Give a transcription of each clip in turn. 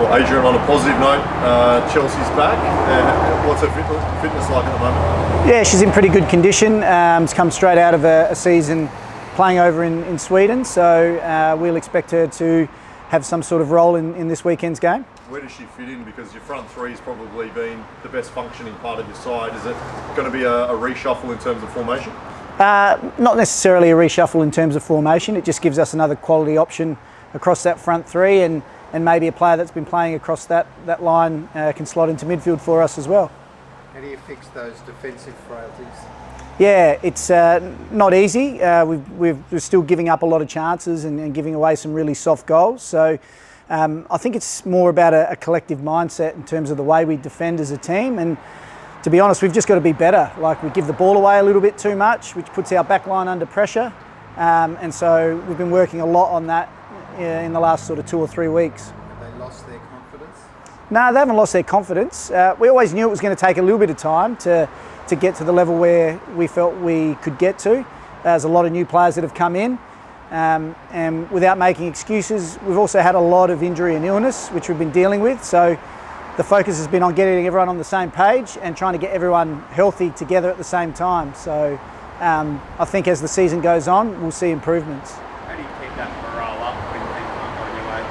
Well, Adrian, on a positive note, Chelsea's back. What's her fitness like at the moment? Yeah, she's in pretty good condition. She's come straight out of a season playing over in Sweden, so we'll expect her to have some sort of role in this weekend's game. Where does she fit in? Because your front three has probably been the best functioning part of your side. Is it going to be a reshuffle in terms of formation? Not necessarily a reshuffle in terms of formation. It just gives us another quality option across that front three, and maybe a player that's been playing across that line can slot into midfield for us as well. How do you fix those defensive frailties? Yeah, it's not easy. We're still giving up a lot of chances and giving away some really soft goals. So I think it's more about a collective mindset in terms of the way we defend as a team. And to be honest, we've just got to be better. Like, we give the ball away a little bit too much, which puts our back line under pressure. And so we've been working a lot on that in the last sort of 2 or 3 weeks. Have they lost their confidence? No, they haven't lost their confidence. We always knew it was going to take a little bit of time to get to the level where we felt we could get to. There's a lot of new players that have come in, and without making excuses, we've also had a lot of injury and illness, which we've been dealing with. So the focus has been on getting everyone on the same page and trying to get everyone healthy together at the same time. So I think as the season goes on, we'll see improvements. How do you keep that morale up when things aren't going your way?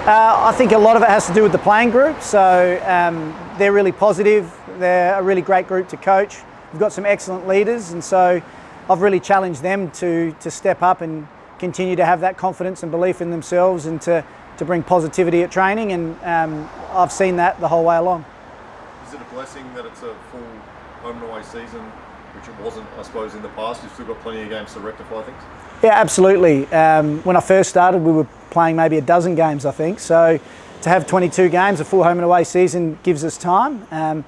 I think a lot of it has to do with the playing group. So they're really positive. They're a really great group to coach. We've got some excellent leaders, and so I've really challenged them to step up and continue to have that confidence and belief in themselves, and to bring positivity at training, and I've seen that the whole way along. Is it a blessing that it's a full home and away season, which it wasn't, I suppose, in the past? You've still got plenty of games to rectify things? Yeah, absolutely. When I first started, we were playing maybe a dozen games, I think. So to have 22 games, a full home and away season, gives us time.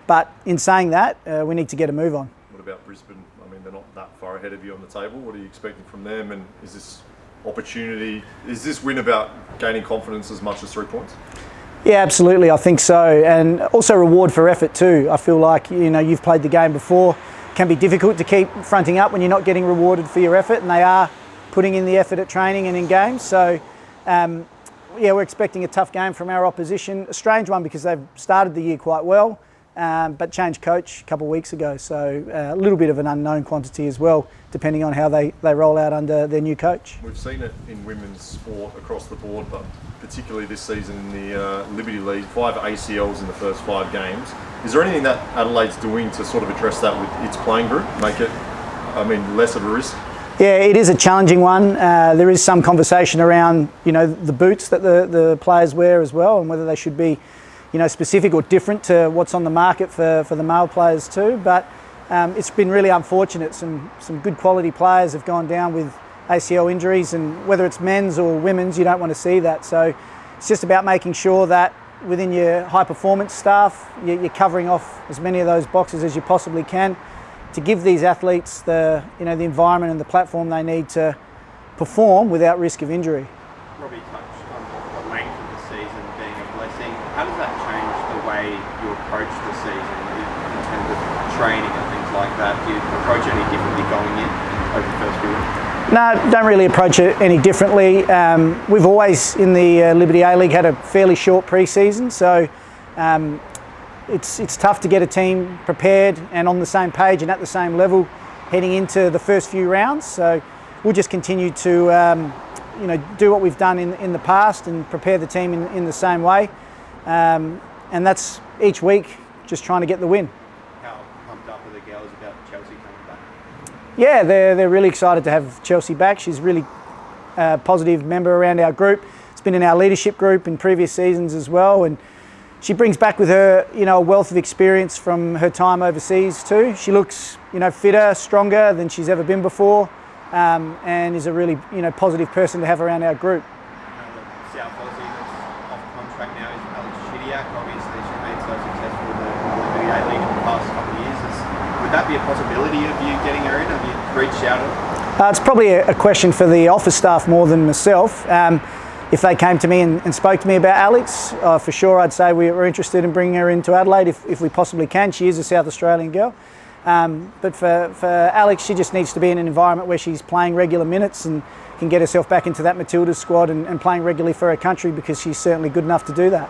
But in saying that, we need to get a move on. What about Brisbane? I mean, they're not that far ahead of you on the table. What are you expecting from them? And is this opportunity, is this win about gaining confidence as much as 3 points? Yeah, absolutely. I think so. And also reward for effort too. I feel like, you've played the game before. It can be difficult to keep fronting up when you're not getting rewarded for your effort, and they are putting in the effort at training and in games. So, we're expecting a tough game from our opposition. A strange one because they've started the year quite well, but changed coach a couple of weeks ago. So a little bit of an unknown quantity as well, depending on how they roll out under their new coach. We've seen it in women's sport across the board, but particularly this season in the Liberty League, 5 ACLs in the first 5 games. Is there anything that Adelaide's doing to sort of address that with its playing group, make it, less of a risk? Yeah, it is a challenging one. There is some conversation around, the boots that the players wear as well, and whether they should be, specific or different to what's on the market for the male players too. But it's been really unfortunate. Some good quality players have gone down with ACL injuries, and whether it's men's or women's, you don't want to see that. So it's just about making sure that within your high performance staff, you're covering off as many of those boxes as you possibly can, to give these athletes the environment and the platform they need to perform without risk of injury. Robbie touched on the length of the season being a blessing. How does that change the way you approach the season in terms of training and things like that? Do you approach it any differently going in over the first few weeks? No, don't really approach it any differently. We've always, in the Liberty A-League, had a fairly short pre-season, so it's tough to get a team prepared and on the same page and at the same level heading into the first few rounds. So we'll just continue to do what we've done in the past and prepare the team in the same way. And that's each week just trying to get the win. How pumped up are the girls about Chelsea coming back? Yeah, they're really excited to have Chelsea back. She's a really positive member around our group. It's been in our leadership group in previous seasons as well, and she brings back with her, a wealth of experience from her time overseas too. She looks, fitter, stronger than she's ever been before, and is a really, positive person to have around our group. South Aussie that's off contract now is Alex Chidiak. Obviously, she's made so successful with the Liberty A-League in the past couple of years. Would that be a possibility of you getting her in? Have you reached out to her? It's probably a question for the office staff more than myself. If they came to me and spoke to me about Alex, for sure I'd say we're interested in bringing her into Adelaide if we possibly can. She is a South Australian girl. But for Alex, she just needs to be in an environment where she's playing regular minutes and can get herself back into that Matildas squad and playing regularly for her country, because she's certainly good enough to do that.